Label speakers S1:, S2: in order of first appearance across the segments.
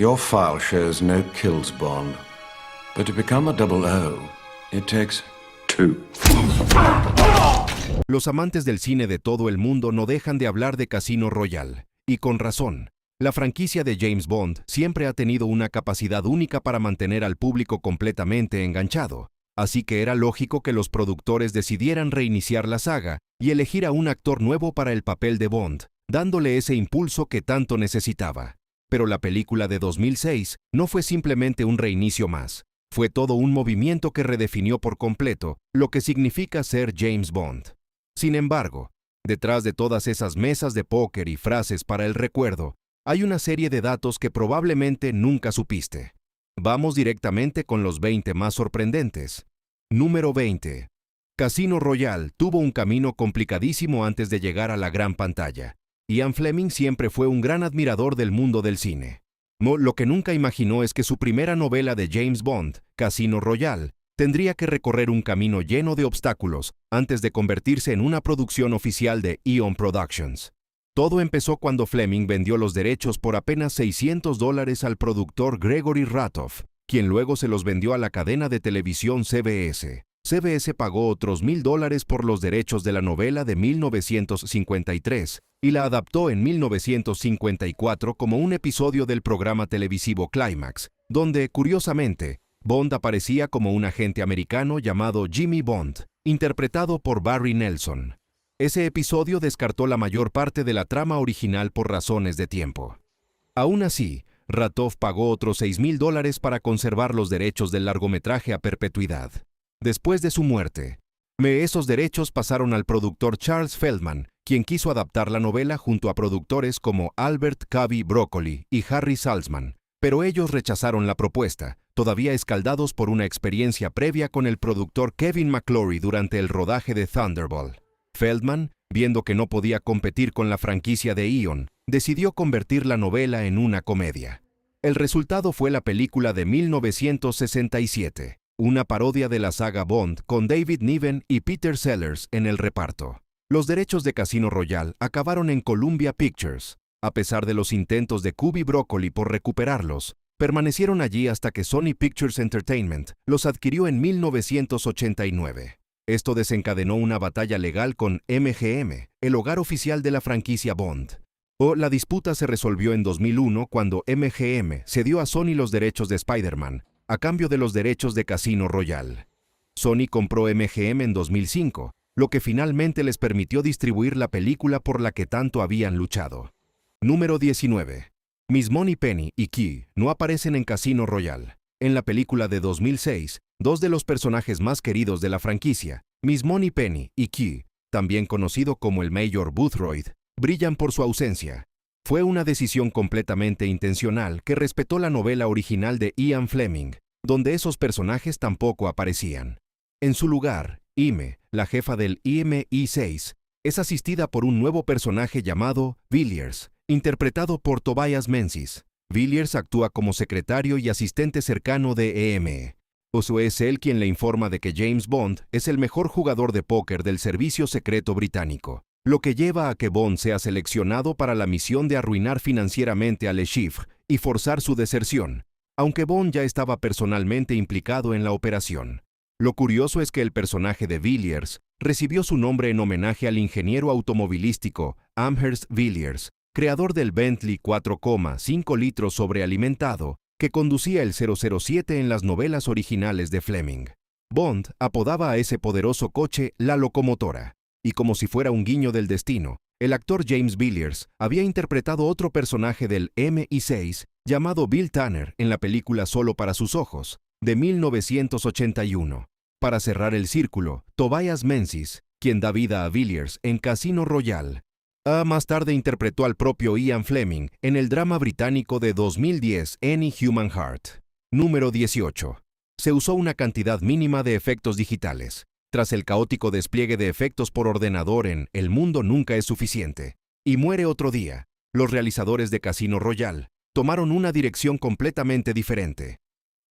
S1: Your file shows no kills, Bond. But to become a 00, it takes two.
S2: Los amantes del cine de todo el mundo no dejan de hablar de Casino Royale, y con razón. La franquicia de James Bond siempre ha tenido una capacidad única para mantener al público completamente enganchado, así que era lógico que los productores decidieran reiniciar la saga y elegir a un actor nuevo para el papel de Bond, dándole ese impulso que tanto necesitaba. Pero la película de 2006 no fue simplemente un reinicio más, fue todo un movimiento que redefinió por completo lo que significa ser James Bond. Sin embargo, detrás de todas esas mesas de póker y frases para el recuerdo, hay una serie de datos que probablemente nunca supiste. Vamos directamente con los 20 más sorprendentes. Número 20. Casino Royale tuvo un camino complicadísimo antes de llegar a la gran pantalla. Ian Fleming siempre fue un gran admirador del mundo del cine. Lo que nunca imaginó es que su primera novela de James Bond, Casino Royale, tendría que recorrer un camino lleno de obstáculos antes de convertirse en una producción oficial de Eon Productions. Todo empezó cuando Fleming vendió los derechos por apenas $600 al productor Gregory Ratoff, quien luego se los vendió a la cadena de televisión CBS. CBS pagó otros $1,000 por los derechos de la novela de 1953 y la adaptó en 1954 como un episodio del programa televisivo Climax, donde, curiosamente, Bond aparecía como un agente americano llamado Jimmy Bond, interpretado por Barry Nelson. Ese episodio descartó la mayor parte de la trama original por razones de tiempo. Aún así, Ratoff pagó otros $6,000 para conservar los derechos del largometraje a perpetuidad. Después de su muerte, esos derechos pasaron al productor Charles Feldman, quien quiso adaptar la novela junto a productores como Albert Cubby Broccoli y Harry Saltzman, pero ellos rechazaron la propuesta, todavía escaldados por una experiencia previa con el productor Kevin McClory durante el rodaje de Thunderball. Feldman, viendo que no podía competir con la franquicia de Eon, decidió convertir la novela en una comedia. El resultado fue la película de 1967, una parodia de la saga Bond con David Niven y Peter Sellers en el reparto. Los derechos de Casino Royale acabaron en Columbia Pictures. A pesar de los intentos de Cubby Broccoli por recuperarlos, permanecieron allí hasta que Sony Pictures Entertainment los adquirió en 1989. Esto desencadenó una batalla legal con MGM, el hogar oficial de la franquicia Bond. La disputa se resolvió en 2001 cuando MGM cedió a Sony los derechos de Spider-Man, a cambio de los derechos de Casino Royale. Sony compró MGM en 2005, lo que finalmente les permitió distribuir la película por la que tanto habían luchado. Número 19. Miss Moneypenny y Key no aparecen en Casino Royale. En la película de 2006, dos de los personajes más queridos de la franquicia, Miss Moneypenny y Key, también conocido como el Mayor Boothroyd, brillan por su ausencia. Fue una decisión completamente intencional que respetó la novela original de Ian Fleming, donde esos personajes tampoco aparecían. En su lugar, Ime, la jefa del IMI6, es asistida por un nuevo personaje llamado Villiers, interpretado por Tobias Menzies. Villiers actúa como secretario y asistente cercano de EME. Es él quien le informa de que James Bond es el mejor jugador de póker del servicio secreto británico, lo que lleva a que Bond sea seleccionado para la misión de arruinar financieramente a Le Chiffre y forzar su deserción, aunque Bond ya estaba personalmente implicado en la operación. Lo curioso es que el personaje de Villiers recibió su nombre en homenaje al ingeniero automovilístico Amherst Villiers, creador del Bentley 4,5 litros sobrealimentado que conducía el 007 en las novelas originales de Fleming. Bond apodaba a ese poderoso coche la locomotora, y como si fuera un guiño del destino, el actor James Villiers había interpretado otro personaje del MI6 llamado Bill Tanner en la película Solo para sus ojos, de 1981. Para cerrar el círculo, Tobias Menzies, quien da vida a Villiers en Casino Royale, más tarde interpretó al propio Ian Fleming en el drama británico de 2010 Any Human Heart. Número 18. Se usó una cantidad mínima de efectos digitales. Tras el caótico despliegue de efectos por ordenador en El mundo nunca es suficiente y Muere otro día, los realizadores de Casino Royale tomaron una dirección completamente diferente.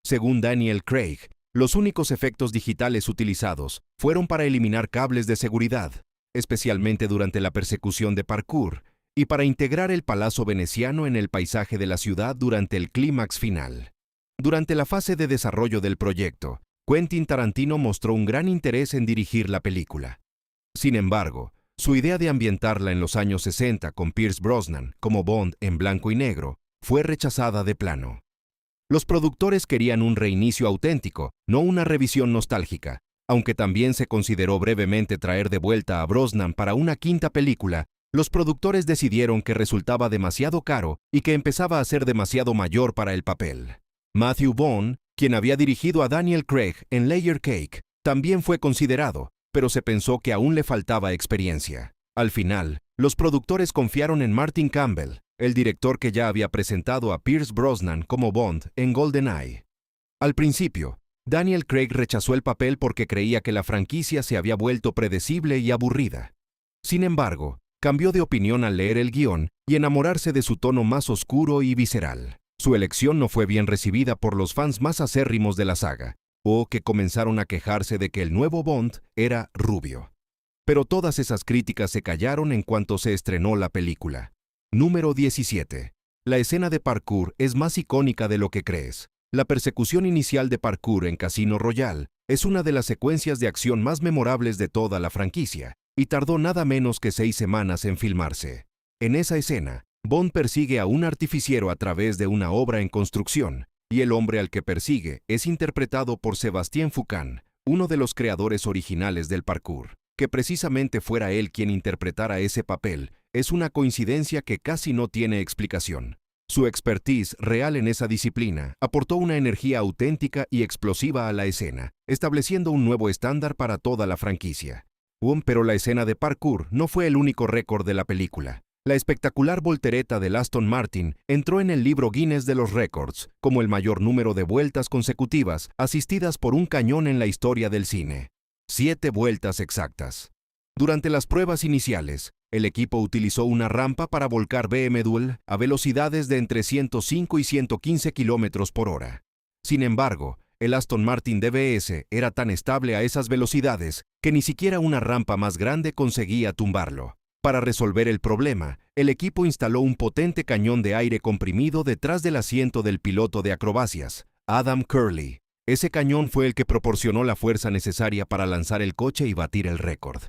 S2: Según Daniel Craig, los únicos efectos digitales utilizados fueron para eliminar cables de seguridad, especialmente durante la persecución de parkour, y para integrar el Palazzo Veneciano en el paisaje de la ciudad durante el clímax final. Durante la fase de desarrollo del proyecto, Quentin Tarantino mostró un gran interés en dirigir la película. Sin embargo, su idea de ambientarla en los años 60 con Pierce Brosnan como Bond en blanco y negro fue rechazada de plano. Los productores querían un reinicio auténtico, no una revisión nostálgica. Aunque también se consideró brevemente traer de vuelta a Brosnan para una quinta película, los productores decidieron que resultaba demasiado caro y que empezaba a ser demasiado mayor para el papel. Matthew Vaughn, quien había dirigido a Daniel Craig en Layer Cake, también fue considerado, pero se pensó que aún le faltaba experiencia. Al final, los productores confiaron en Martin Campbell, el director que ya había presentado a Pierce Brosnan como Bond en GoldenEye. Al principio, Daniel Craig rechazó el papel porque creía que la franquicia se había vuelto predecible y aburrida. Sin embargo, cambió de opinión al leer el guión y enamorarse de su tono más oscuro y visceral. Su elección no fue bien recibida por los fans más acérrimos de la saga, o que comenzaron a quejarse de que el nuevo Bond era rubio. Pero todas esas críticas se callaron en cuanto se estrenó la película. Número 17. La escena de parkour es más icónica de lo que crees. La persecución inicial de parkour en Casino Royale es una de las secuencias de acción más memorables de toda la franquicia, y tardó nada menos que 6 semanas en filmarse. En esa escena, Bond persigue a un artificiero a través de una obra en construcción, y el hombre al que persigue es interpretado por Sébastien Foucan, uno de los creadores originales del parkour. Que precisamente fuera él quien interpretara ese papel es una coincidencia que casi no tiene explicación. Su expertise real en esa disciplina aportó una energía auténtica y explosiva a la escena, estableciendo un nuevo estándar para toda la franquicia. Pero la escena de parkour no fue el único récord de la película. La espectacular voltereta del Aston Martin entró en el libro Guinness de los récords como el mayor número de vueltas consecutivas asistidas por un cañón en la historia del cine. 7 vueltas exactas. Durante las pruebas iniciales, el equipo utilizó una rampa para volcar BMW a velocidades de entre 105 y 115 km por hora. Sin embargo, el Aston Martin DBS era tan estable a esas velocidades que ni siquiera una rampa más grande conseguía tumbarlo. Para resolver el problema, el equipo instaló un potente cañón de aire comprimido detrás del asiento del piloto de acrobacias, Adam Curley. Ese cañón fue el que proporcionó la fuerza necesaria para lanzar el coche y batir el récord.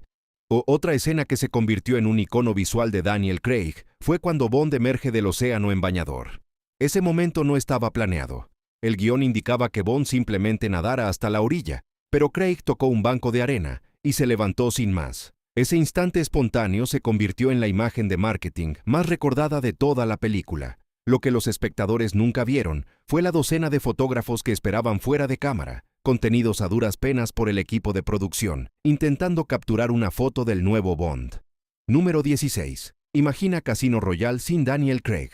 S2: Otra escena que se convirtió en un icono visual de Daniel Craig fue cuando Bond emerge del océano en bañador. Ese momento no estaba planeado. El guión indicaba que Bond simplemente nadara hasta la orilla, pero Craig tocó un banco de arena y se levantó sin más. Ese instante espontáneo se convirtió en la imagen de marketing más recordada de toda la película. Lo que los espectadores nunca vieron fue la docena de fotógrafos que esperaban fuera de cámara, contenidos a duras penas por el equipo de producción, intentando capturar una foto del nuevo Bond. Número 16. Imagina Casino Royale sin Daniel Craig.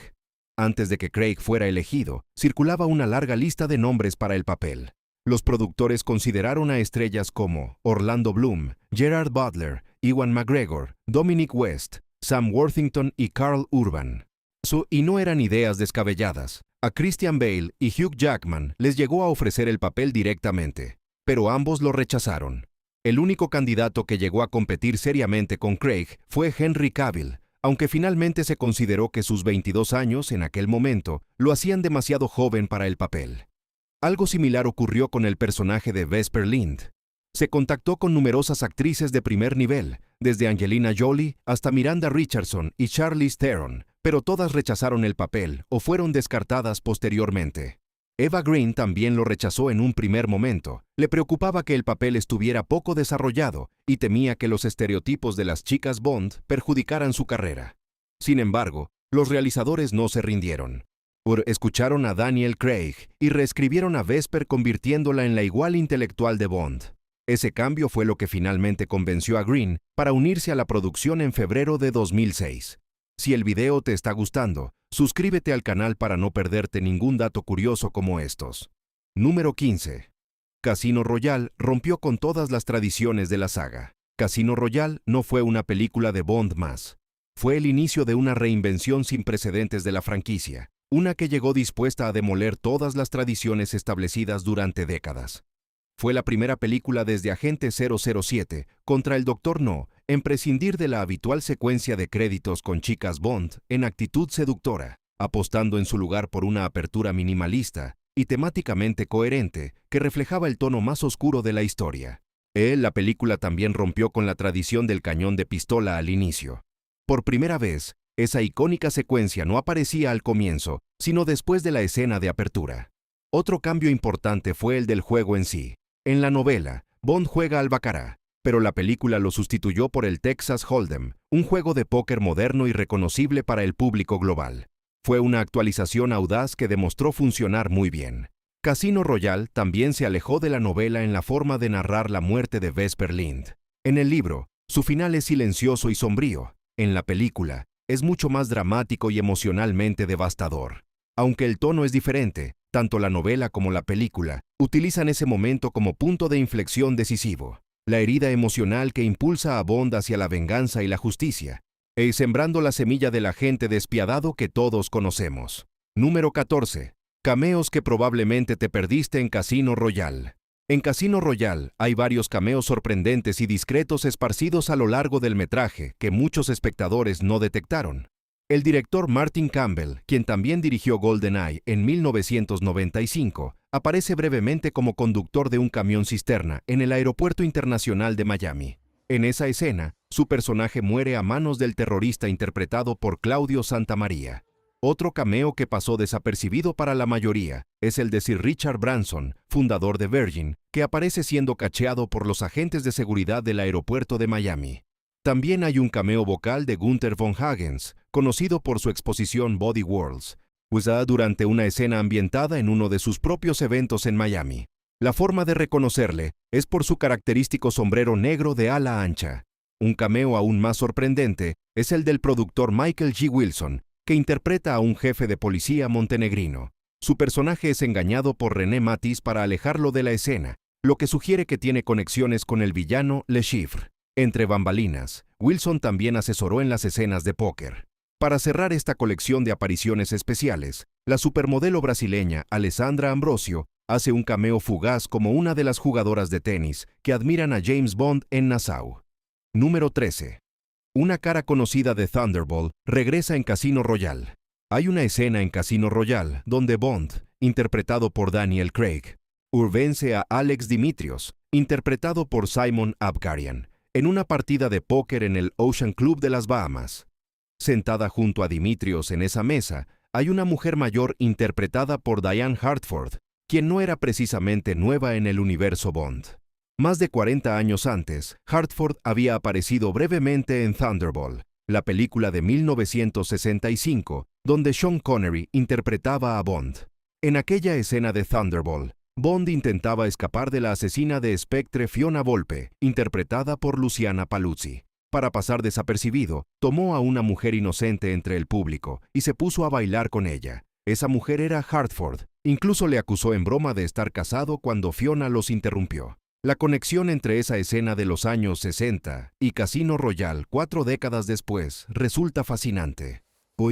S2: Antes de que Craig fuera elegido, circulaba una larga lista de nombres para el papel. Los productores consideraron a estrellas como Orlando Bloom, Gerard Butler, Ewan McGregor, Dominic West, Sam Worthington y Karl Urban. Y no eran ideas descabelladas. A Christian Bale y Hugh Jackman les llegó a ofrecer el papel directamente, pero ambos lo rechazaron. El único candidato que llegó a competir seriamente con Craig fue Henry Cavill, aunque finalmente se consideró que sus 22 años en aquel momento lo hacían demasiado joven para el papel. Algo similar ocurrió con el personaje de Vesper Lynd. Se contactó con numerosas actrices de primer nivel, desde Angelina Jolie hasta Miranda Richardson y Charlize Theron, pero todas rechazaron el papel o fueron descartadas posteriormente. Eva Green también lo rechazó en un primer momento. Le preocupaba que el papel estuviera poco desarrollado y temía que los estereotipos de las chicas Bond perjudicaran su carrera. Sin embargo, los realizadores no se rindieron. Escucharon a Daniel Craig y reescribieron a Vesper convirtiéndola en la igual intelectual de Bond. Ese cambio fue lo que finalmente convenció a Green para unirse a la producción en febrero de 2006. Si el video te está gustando, suscríbete al canal para no perderte ningún dato curioso como estos. Número 15. Casino Royale rompió con todas las tradiciones de la saga. Casino Royale no fue una película de Bond más. Fue el inicio de una reinvención sin precedentes de la franquicia, una que llegó dispuesta a demoler todas las tradiciones establecidas durante décadas. Fue la primera película desde Agente 007 contra el Dr. No en prescindir de la habitual secuencia de créditos con chicas Bond en actitud seductora, apostando en su lugar por una apertura minimalista y temáticamente coherente que reflejaba el tono más oscuro de la historia. La película también rompió con la tradición del cañón de pistola al inicio. Por primera vez, esa icónica secuencia no aparecía al comienzo, sino después de la escena de apertura. Otro cambio importante fue el del juego en sí. En la novela, Bond juega al baccarat, pero la película lo sustituyó por el Texas Hold'em, un juego de póker moderno y reconocible para el público global. Fue una actualización audaz que demostró funcionar muy bien. Casino Royale también se alejó de la novela en la forma de narrar la muerte de Vesper Lynd. En el libro, su final es silencioso y sombrío. En la película, es mucho más dramático y emocionalmente devastador. Aunque el tono es diferente, tanto la novela como la película utilizan ese momento como punto de inflexión decisivo. La herida emocional que impulsa a Bond hacia la venganza y la justicia, sembrando la semilla del agente despiadado que todos conocemos. Número 14. Cameos que probablemente te perdiste en Casino Royale. En Casino Royale hay varios cameos sorprendentes y discretos esparcidos a lo largo del metraje que muchos espectadores no detectaron. El director Martin Campbell, quien también dirigió GoldenEye en 1995, aparece brevemente como conductor de un camión cisterna en el Aeropuerto Internacional de Miami. En esa escena, su personaje muere a manos del terrorista interpretado por Claudio Santamaría. Otro cameo que pasó desapercibido para la mayoría es el de Sir Richard Branson, fundador de Virgin, que aparece siendo cacheado por los agentes de seguridad del aeropuerto de Miami. También hay un cameo vocal de Gunther von Hagens, conocido por su exposición Body Worlds, usada durante una escena ambientada en uno de sus propios eventos en Miami. La forma de reconocerle es por su característico sombrero negro de ala ancha. Un cameo aún más sorprendente es el del productor Michael G. Wilson, que interpreta a un jefe de policía montenegrino. Su personaje es engañado por René Mathis para alejarlo de la escena, lo que sugiere que tiene conexiones con el villano Le Chiffre. Entre bambalinas, Wilson también asesoró en las escenas de póker. Para cerrar esta colección de apariciones especiales, la supermodelo brasileña Alessandra Ambrosio hace un cameo fugaz como una de las jugadoras de tenis que admiran a James Bond en Nassau. Número 13. Una cara conocida de Thunderball regresa en Casino Royale. Hay una escena en Casino Royale donde Bond, interpretado por Daniel Craig, vence a Alex Dimitrios, interpretado por Simon Abkarian, en una partida de póker en el Ocean Club de las Bahamas. Sentada junto a Dimitrios en esa mesa, hay una mujer mayor interpretada por Diane Hartford, quien no era precisamente nueva en el universo Bond. Más de 40 años antes, Hartford había aparecido brevemente en Thunderball, la película de 1965, donde Sean Connery interpretaba a Bond. En aquella escena de Thunderball, Bond intentaba escapar de la asesina de Spectre Fiona Volpe, interpretada por Luciana Paluzzi. Para pasar desapercibido, tomó a una mujer inocente entre el público y se puso a bailar con ella. Esa mujer era Hartford. Incluso le acusó en broma de estar casado cuando Fiona los interrumpió. La conexión entre esa escena de los años 60 y Casino Royale 4 décadas después resulta fascinante.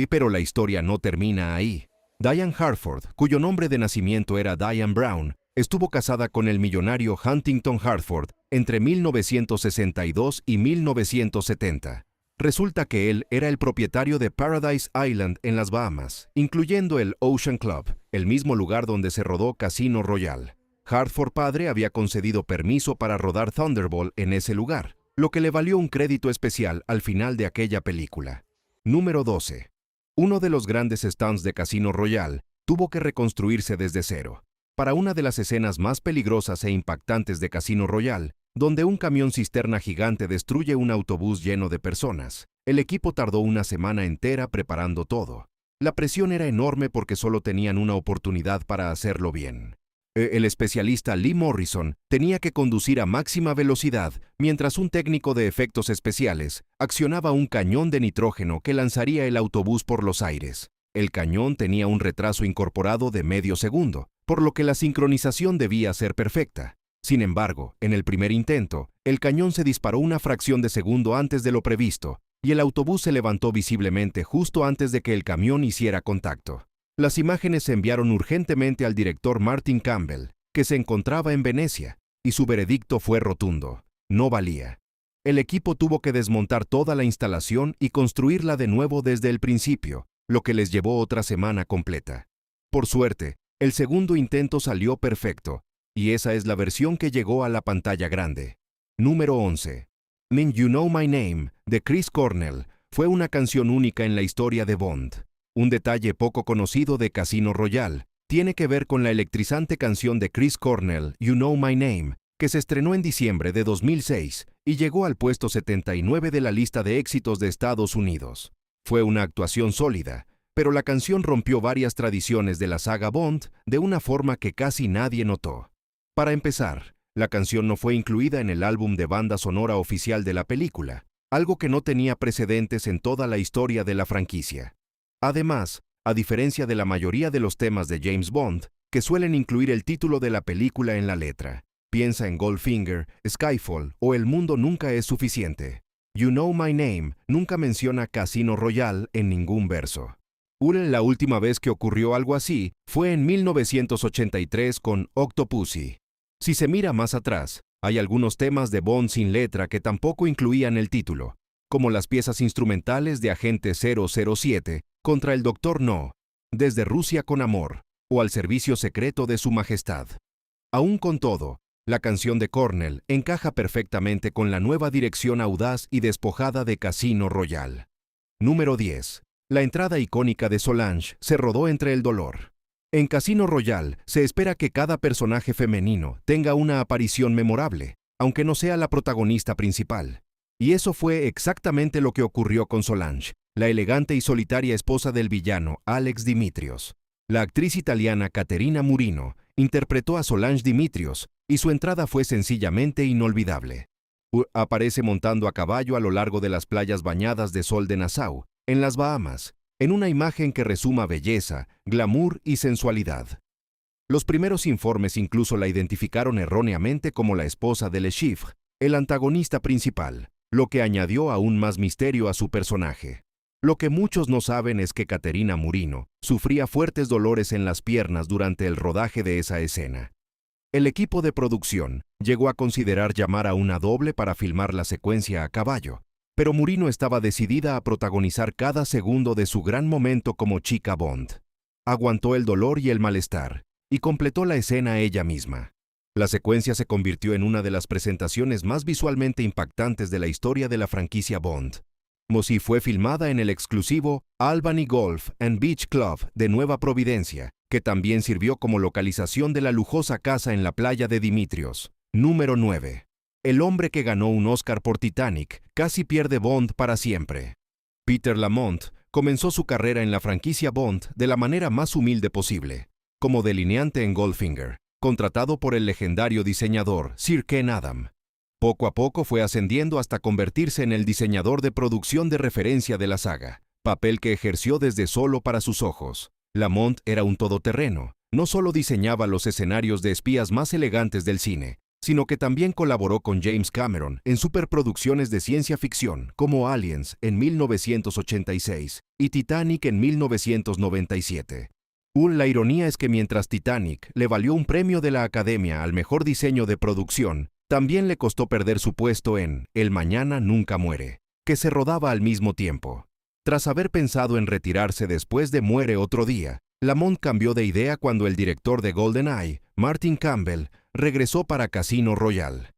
S2: Pero la historia no termina ahí. Diane Hartford, cuyo nombre de nacimiento era Diane Brown, estuvo casada con el millonario Huntington Hartford entre 1962 y 1970. Resulta que él era el propietario de Paradise Island en las Bahamas, incluyendo el Ocean Club, el mismo lugar donde se rodó Casino Royale. Hartford padre había concedido permiso para rodar Thunderball en ese lugar, lo que le valió un crédito especial al final de aquella película. Número 12. Uno de los grandes stunts de Casino Royale tuvo que reconstruirse desde cero. Para una de las escenas más peligrosas e impactantes de Casino Royale, donde un camión cisterna gigante destruye un autobús lleno de personas, el equipo tardó una semana entera preparando todo. La presión era enorme porque solo tenían una oportunidad para hacerlo bien. El especialista Lee Morrison tenía que conducir a máxima velocidad mientras un técnico de efectos especiales accionaba un cañón de nitrógeno que lanzaría el autobús por los aires. El cañón tenía un retraso incorporado de medio segundo, por lo que la sincronización debía ser perfecta. Sin embargo, en el primer intento, el cañón se disparó una fracción de segundo antes de lo previsto, y el autobús se levantó visiblemente justo antes de que el camión hiciera contacto. Las imágenes se enviaron urgentemente al director Martin Campbell, que se encontraba en Venecia. y su veredicto fue rotundo: no valía. El equipo tuvo que desmontar toda la instalación y construirla de nuevo desde el principio, lo que les llevó otra semana completa. Por suerte, el segundo intento salió perfecto, y esa es la versión que llegó a la pantalla grande. Número 11. You Know My Name, de Chris Cornell, fue una canción única en la historia de Bond. Un detalle poco conocido de Casino Royale tiene que ver con la electrizante canción de Chris Cornell, You Know My Name, que se estrenó en diciembre de 2006 y llegó al puesto 79 de la lista de éxitos de Estados Unidos. Fue una actuación sólida, pero la canción rompió varias tradiciones de la saga Bond de una forma que casi nadie notó. Para empezar, la canción no fue incluida en el álbum de banda sonora oficial de la película, algo que no tenía precedentes en toda la historia de la franquicia. Además, a diferencia de la mayoría de los temas de James Bond, que suelen incluir el título de la película en la letra, piensa en Goldfinger, Skyfall o El mundo nunca es suficiente. You Know My Name nunca menciona Casino Royale en ningún verso. La última vez que ocurrió algo así fue en 1983 con Octopussy. Si se mira más atrás, hay algunos temas de Bond sin letra que tampoco incluían el título, como las piezas instrumentales de Agente 007 contra el Dr. No, Desde Rusia con Amor, o Al servicio secreto de Su Majestad. Aún con todo, la canción de Cornell encaja perfectamente con la nueva dirección audaz y despojada de Casino Royale. Número 10. La entrada icónica de Solange se rodó entre el dolor. En Casino Royale se espera que cada personaje femenino tenga una aparición memorable, aunque no sea la protagonista principal. Y eso fue exactamente lo que ocurrió con Solange, la elegante y solitaria esposa del villano Alex Dimitrios. La actriz italiana Caterina Murino interpretó a Solange Dimitrios y su entrada fue sencillamente inolvidable. Aparece montando a caballo a lo largo de las playas bañadas de sol de Nassau, en las Bahamas, en una imagen que resuma belleza, glamour y sensualidad. Los primeros informes incluso la identificaron erróneamente como la esposa de Le Chiffre, el antagonista principal, lo que añadió aún más misterio a su personaje. Lo que muchos no saben es que Caterina Murino sufría fuertes dolores en las piernas durante el rodaje de esa escena. El equipo de producción llegó a considerar llamar a una doble para filmar la secuencia a caballo, pero Murino estaba decidida a protagonizar cada segundo de su gran momento como chica Bond. Aguantó el dolor y el malestar, y completó la escena ella misma. La secuencia se convirtió en una de las presentaciones más visualmente impactantes de la historia de la franquicia Bond. Mosi fue filmada en el exclusivo Albany Golf and Beach Club de Nueva Providencia, que también sirvió como localización de la lujosa casa en la playa de Dimitrios. Número 9. El hombre que ganó un Oscar por Titanic casi pierde Bond para siempre. Peter Lamont comenzó su carrera en la franquicia Bond de la manera más humilde posible, como delineante en Goldfinger, contratado por el legendario diseñador Sir Ken Adam. Poco a poco fue ascendiendo hasta convertirse en el diseñador de producción de referencia de la saga, papel que ejerció desde solo para sus ojos. Lamont era un todoterreno, no solo diseñaba los escenarios de espías más elegantes del cine, sino que también colaboró con James Cameron en superproducciones de ciencia ficción como Aliens en 1986 y Titanic en 1997. La ironía es que mientras Titanic le valió un premio de la Academia al mejor diseño de producción, también le costó perder su puesto en El mañana nunca muere, que se rodaba al mismo tiempo. Tras haber pensado en retirarse después de Muere otro día, Lamont cambió de idea cuando el director de GoldenEye, Martin Campbell, regresó para Casino Royale.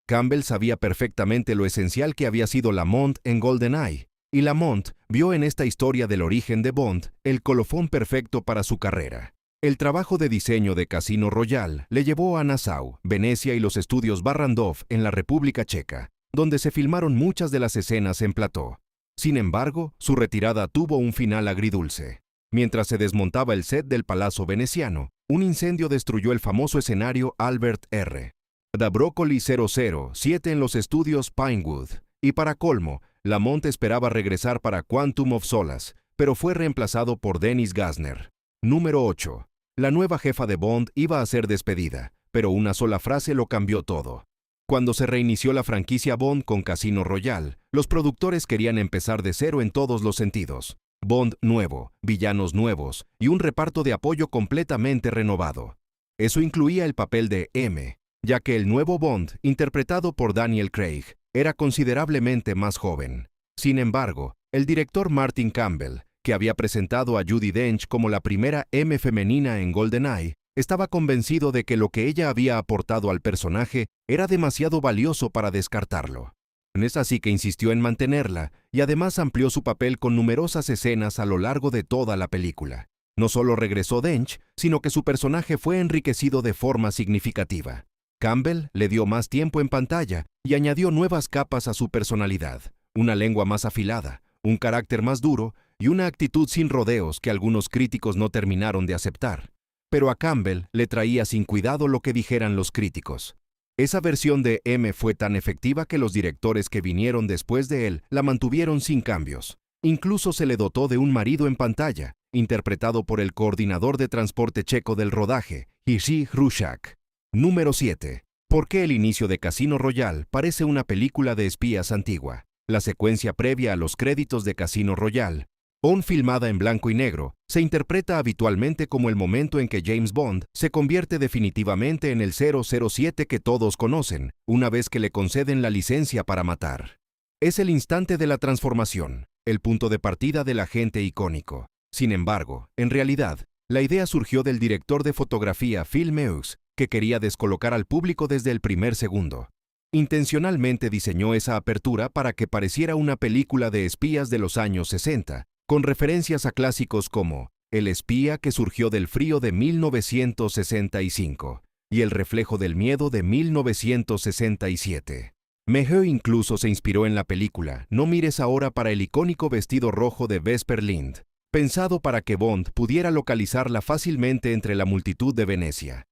S2: Campbell sabía perfectamente lo esencial que había sido Lamont en GoldenEye, y Lamont vio en esta historia del origen de Bond el colofón perfecto para su carrera. El trabajo de diseño de Casino Royale le llevó a Nassau, Venecia y los estudios Barrandov en la República Checa, donde se filmaron muchas de las escenas en plató. Sin embargo, su retirada tuvo un final agridulce. Mientras se desmontaba el set del Palazzo Veneciano, un incendio destruyó el famoso escenario Albert R. Da Broccoli 007 en los estudios Pinewood, y para colmo, Lamont esperaba regresar para Quantum of Solace, pero fue reemplazado por Dennis Gassner. Número 8. La nueva jefa de Bond iba a ser despedida, pero una sola frase lo cambió todo. Cuando se reinició la franquicia Bond con Casino Royale, los productores querían empezar de cero en todos los sentidos. Bond nuevo, villanos nuevos y un reparto de apoyo completamente renovado. Eso incluía el papel de M, ya que el nuevo Bond, interpretado por Daniel Craig, era considerablemente más joven. Sin embargo, el director Martin Campbell, que había presentado a Judi Dench como la primera M femenina en GoldenEye, estaba convencido de que lo que ella había aportado al personaje era demasiado valioso para descartarlo. Es así que insistió en mantenerla y además amplió su papel con numerosas escenas a lo largo de toda la película. No solo regresó Dench, sino que su personaje fue enriquecido de forma significativa. Campbell le dio más tiempo en pantalla y añadió nuevas capas a su personalidad, una lengua más afilada, un carácter más duro y una actitud sin rodeos que algunos críticos no terminaron de aceptar. Pero a Campbell le traía sin cuidado lo que dijeran los críticos. Esa versión de M fue tan efectiva que los directores que vinieron después de él la mantuvieron sin cambios. Incluso se le dotó de un marido en pantalla, interpretado por el coordinador de transporte checo del rodaje, Jiří Hrušák. Número 7. ¿Por qué el inicio de Casino Royale parece una película de espías antigua? La secuencia previa a los créditos de Casino Royale, Bond filmada en blanco y negro, se interpreta habitualmente como el momento en que James Bond se convierte definitivamente en el 007 que todos conocen, una vez que le conceden la licencia para matar. Es el instante de la transformación, el punto de partida del agente icónico. Sin embargo, en realidad, la idea surgió del director de fotografía Phil Meux, que quería descolocar al público desde el primer segundo. Intencionalmente diseñó esa apertura para que pareciera una película de espías de los años 60, con referencias a clásicos como El espía que surgió del frío de 1965 y El reflejo del miedo de 1967. Meux incluso se inspiró en la película No mires ahora para el icónico vestido rojo de Vesper Lynd, pensado para que Bond pudiera localizarla fácilmente entre la multitud de Venecia.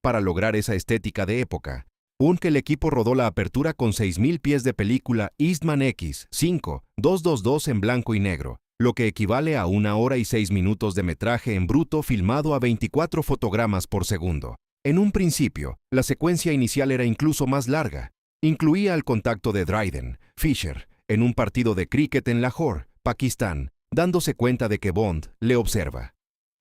S2: Para lograr esa estética de época, aunque el equipo rodó la apertura con 6.000 pies de película Eastman X-5222 en blanco y negro, lo que equivale a 1 hora y 6 minutos de metraje en bruto filmado a 24 fotogramas por segundo. En un principio, la secuencia inicial era incluso más larga. Incluía el contacto de Dryden, Fisher, en un partido de cricket en Lahore, Pakistán, dándose cuenta de que Bond le observa.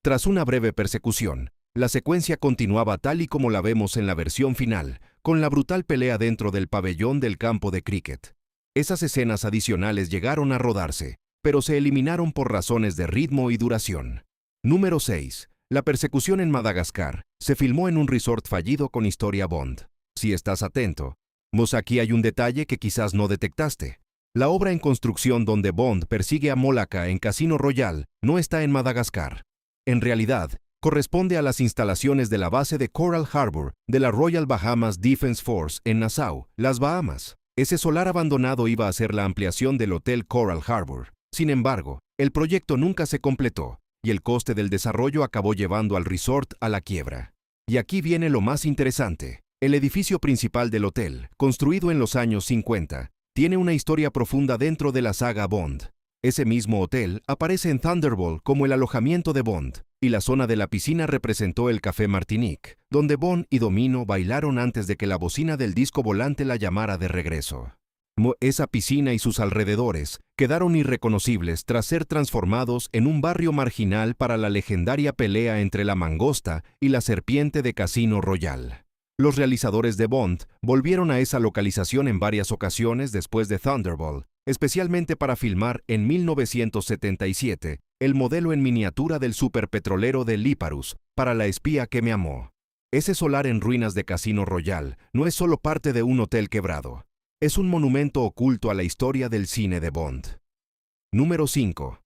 S2: Tras una breve persecución, la secuencia continuaba tal y como la vemos en la versión final, con la brutal pelea dentro del pabellón del campo de cricket. Esas escenas adicionales llegaron a rodarse, pero se eliminaron por razones de ritmo y duración. Número 6. La persecución en Madagascar se filmó en un resort fallido con historia Bond. Si estás atento, aquí hay un detalle que quizás no detectaste. La obra en construcción donde Bond persigue a Molaka en Casino Royale no está en Madagascar. En realidad, corresponde a las instalaciones de la base de Coral Harbor de la Royal Bahamas Defense Force en Nassau, las Bahamas. Ese solar abandonado iba a ser la ampliación del Hotel Coral Harbor. Sin embargo, el proyecto nunca se completó, y el coste del desarrollo acabó llevando al resort a la quiebra. Y aquí viene lo más interesante. El edificio principal del hotel, construido en los años 50, tiene una historia profunda dentro de la saga Bond. Ese mismo hotel aparece en Thunderball como el alojamiento de Bond, y la zona de la piscina representó el Café Martinique, donde Bond y Domino bailaron antes de que la bocina del disco volante la llamara de regreso. Esa piscina y sus alrededores quedaron irreconocibles tras ser transformados en un barrio marginal para la legendaria pelea entre la mangosta y la serpiente de Casino Royale. Los realizadores de Bond volvieron a esa localización en varias ocasiones después de Thunderball, especialmente para filmar en 1977 el modelo en miniatura del superpetrolero de Liparus para La espía que me amó. Ese solar en ruinas de Casino Royale no es solo parte de un hotel quebrado. Es un monumento oculto a la historia del cine de Bond. Número 5.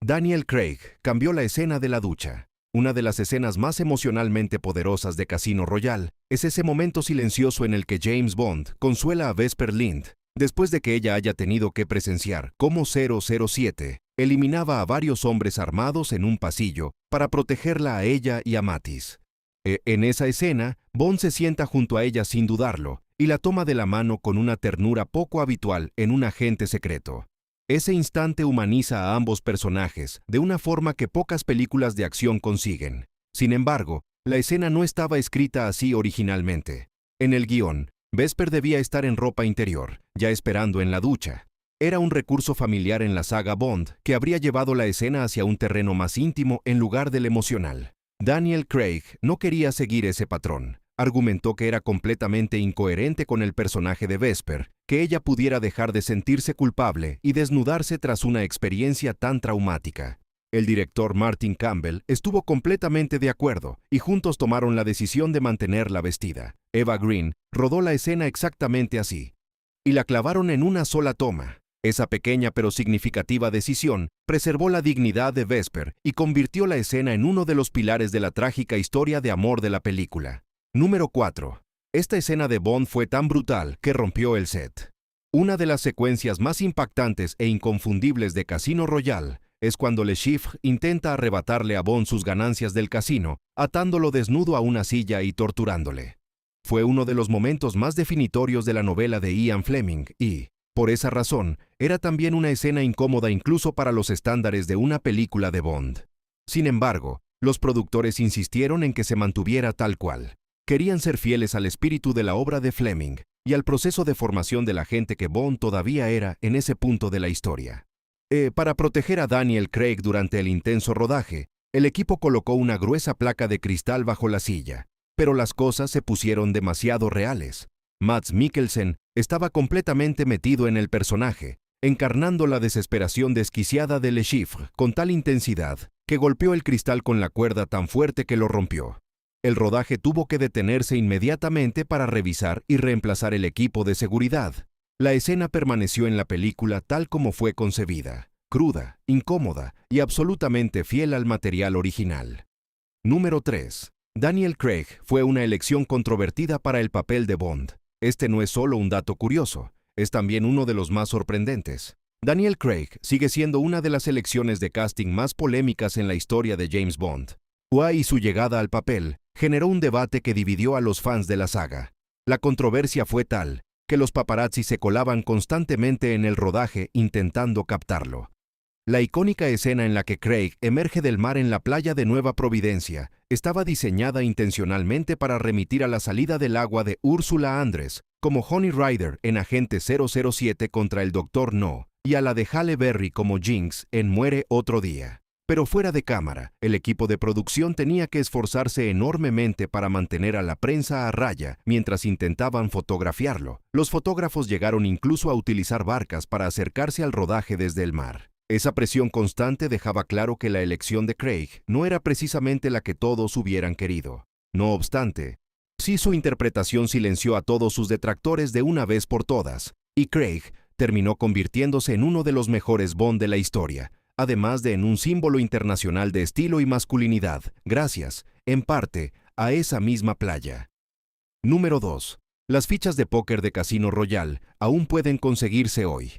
S2: Daniel Craig cambió la escena de la ducha. Una de las escenas más emocionalmente poderosas de Casino Royale es ese momento silencioso en el que James Bond consuela a Vesper Lynd, después de que ella haya tenido que presenciar cómo 007 eliminaba a varios hombres armados en un pasillo para protegerla a ella y a Mattis. En esa escena, Bond se sienta junto a ella sin dudarlo, y la toma de la mano con una ternura poco habitual en un agente secreto. Ese instante humaniza a ambos personajes de una forma que pocas películas de acción consiguen. Sin embargo, la escena no estaba escrita así originalmente. En el guión, Vesper debía estar en ropa interior, ya esperando en la ducha. Era un recurso familiar en la saga Bond que habría llevado la escena hacia un terreno más íntimo en lugar del emocional. Daniel Craig no quería seguir ese patrón, argumentó que era completamente incoherente con el personaje de Vesper, que ella pudiera dejar de sentirse culpable y desnudarse tras una experiencia tan traumática. El director Martin Campbell estuvo completamente de acuerdo y juntos tomaron la decisión de mantenerla vestida. Eva Green rodó la escena exactamente así, y la clavaron en una sola toma. Esa pequeña pero significativa decisión preservó la dignidad de Vesper y convirtió la escena en uno de los pilares de la trágica historia de amor de la película. Número 4. Esta escena de Bond fue tan brutal que rompió el set. Una de las secuencias más impactantes e inconfundibles de Casino Royale es cuando Le Chiffre intenta arrebatarle a Bond sus ganancias del casino, atándolo desnudo a una silla y torturándole. Fue uno de los momentos más definitorios de la novela de Ian Fleming y, por esa razón, era también una escena incómoda incluso para los estándares de una película de Bond. Sin embargo, los productores insistieron en que se mantuviera tal cual. Querían ser fieles al espíritu de la obra de Fleming y al proceso de formación del agente que Bond todavía era en ese punto de la historia. Para proteger a Daniel Craig durante el intenso rodaje, el equipo colocó una gruesa placa de cristal bajo la silla, pero las cosas se pusieron demasiado reales. Mads Mikkelsen estaba completamente metido en el personaje, encarnando la desesperación desquiciada de Le Chiffre con tal intensidad que golpeó el cristal con la cuerda tan fuerte que lo rompió. El rodaje tuvo que detenerse inmediatamente para revisar y reemplazar el equipo de seguridad. La escena permaneció en la película tal como fue concebida, cruda, incómoda y absolutamente fiel al material original. Número 3. Daniel Craig fue una elección controvertida para el papel de Bond. Este no es solo un dato curioso, es también uno de los más sorprendentes. Daniel Craig sigue siendo una de las elecciones de casting más polémicas en la historia de James Bond. Y su llegada al papel generó un debate que dividió a los fans de la saga. La controversia fue tal que los paparazzi se colaban constantemente en el rodaje intentando captarlo. La icónica escena en la que Craig emerge del mar en la playa de Nueva Providencia estaba diseñada intencionalmente para remitir a la salida del agua de Ursula Andress como Honey Rider en Agente 007 contra el Dr. No y a la de Halle Berry como Jinx en Muere otro día. Pero fuera de cámara, el equipo de producción tenía que esforzarse enormemente para mantener a la prensa a raya mientras intentaban fotografiarlo. Los fotógrafos llegaron incluso a utilizar barcas para acercarse al rodaje desde el mar. Esa presión constante dejaba claro que la elección de Craig no era precisamente la que todos hubieran querido. No obstante, sí su interpretación silenció a todos sus detractores de una vez por todas, y Craig terminó convirtiéndose en uno de los mejores Bond de la historia, además de en un símbolo internacional de estilo y masculinidad, gracias, en parte, a esa misma playa. Número 2. Las fichas de póker de Casino Royale aún pueden conseguirse hoy.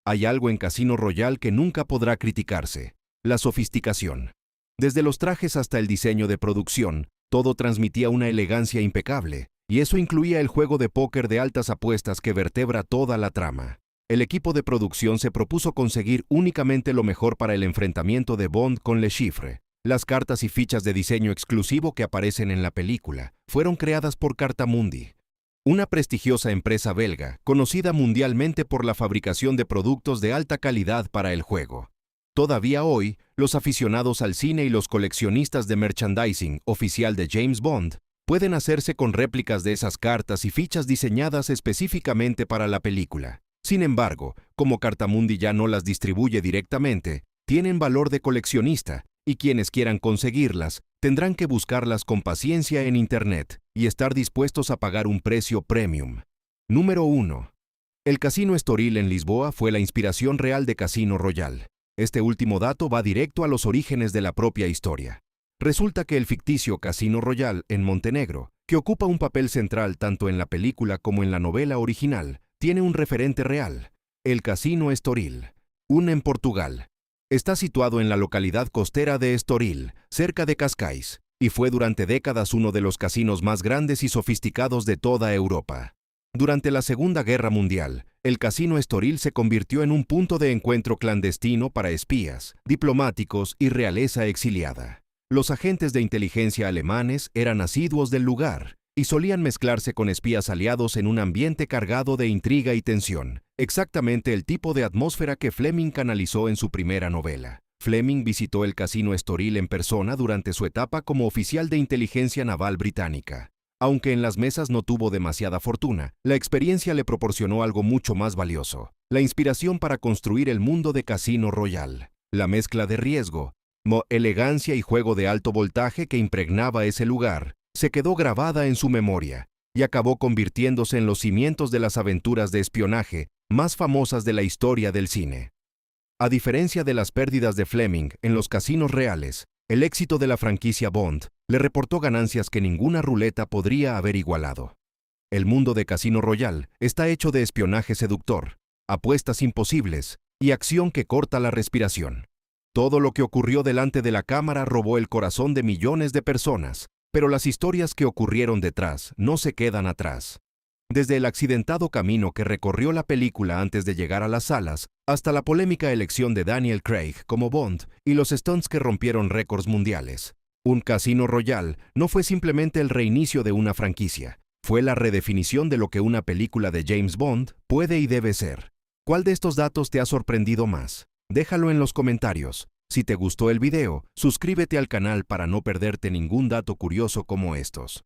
S2: Hay algo en Casino Royale que nunca podrá criticarse: la sofisticación. Desde los trajes hasta el diseño de producción, todo transmitía una elegancia impecable, y eso incluía el juego de póker de altas apuestas que vertebra toda la trama. El equipo de producción se propuso conseguir únicamente lo mejor para el enfrentamiento de Bond con Le Chiffre. Las cartas y fichas de diseño exclusivo que aparecen en la película fueron creadas por Cartamundi, una prestigiosa empresa belga conocida mundialmente por la fabricación de productos de alta calidad para el juego. Todavía hoy, los aficionados al cine y los coleccionistas de merchandising oficial de James Bond pueden hacerse con réplicas de esas cartas y fichas diseñadas específicamente para la película. Sin embargo, como Cartamundi ya no las distribuye directamente, tienen valor de coleccionista, y quienes quieran conseguirlas tendrán que buscarlas con paciencia en Internet y estar dispuestos a pagar un precio premium. Número 1. El Casino Estoril en Lisboa fue la inspiración real de Casino Royale. Este último dato va directo a los orígenes de la propia historia. Resulta que el ficticio Casino Royale en Montenegro, que ocupa un papel central tanto en la película como en la novela original, tiene un referente real: el Casino Estoril, en Portugal. Está situado en la localidad costera de Estoril, cerca de Cascais, y fue durante décadas uno de los casinos más grandes y sofisticados de toda Europa. Durante la Segunda Guerra Mundial, el Casino Estoril se convirtió en un punto de encuentro clandestino para espías, diplomáticos y realeza exiliada. Los agentes de inteligencia alemanes eran asiduos del lugar y solían mezclarse con espías aliados en un ambiente cargado de intriga y tensión, exactamente el tipo de atmósfera que Fleming canalizó en su primera novela. Fleming visitó el Casino Estoril en persona durante su etapa como oficial de inteligencia naval británica. Aunque en las mesas no tuvo demasiada fortuna, la experiencia le proporcionó algo mucho más valioso: la inspiración para construir el mundo de Casino Royale. La mezcla de riesgo, elegancia y juego de alto voltaje que impregnaba ese lugar se quedó grabada en su memoria y acabó convirtiéndose en los cimientos de las aventuras de espionaje más famosas de la historia del cine. A diferencia de las pérdidas de Fleming en los casinos reales, el éxito de la franquicia Bond le reportó ganancias que ninguna ruleta podría haber igualado. El mundo de Casino Royale está hecho de espionaje seductor, apuestas imposibles y acción que corta la respiración. Todo lo que ocurrió delante de la cámara robó el corazón de millones de personas, pero las historias que ocurrieron detrás no se quedan atrás. Desde el accidentado camino que recorrió la película antes de llegar a las salas, hasta la polémica elección de Daniel Craig como Bond y los stunts que rompieron récords mundiales. Un Casino Royale no fue simplemente el reinicio de una franquicia, fue la redefinición de lo que una película de James Bond puede y debe ser. ¿Cuál de estos datos te ha sorprendido más? Déjalo en los comentarios. Si te gustó el video, suscríbete al canal para no perderte ningún dato curioso como estos.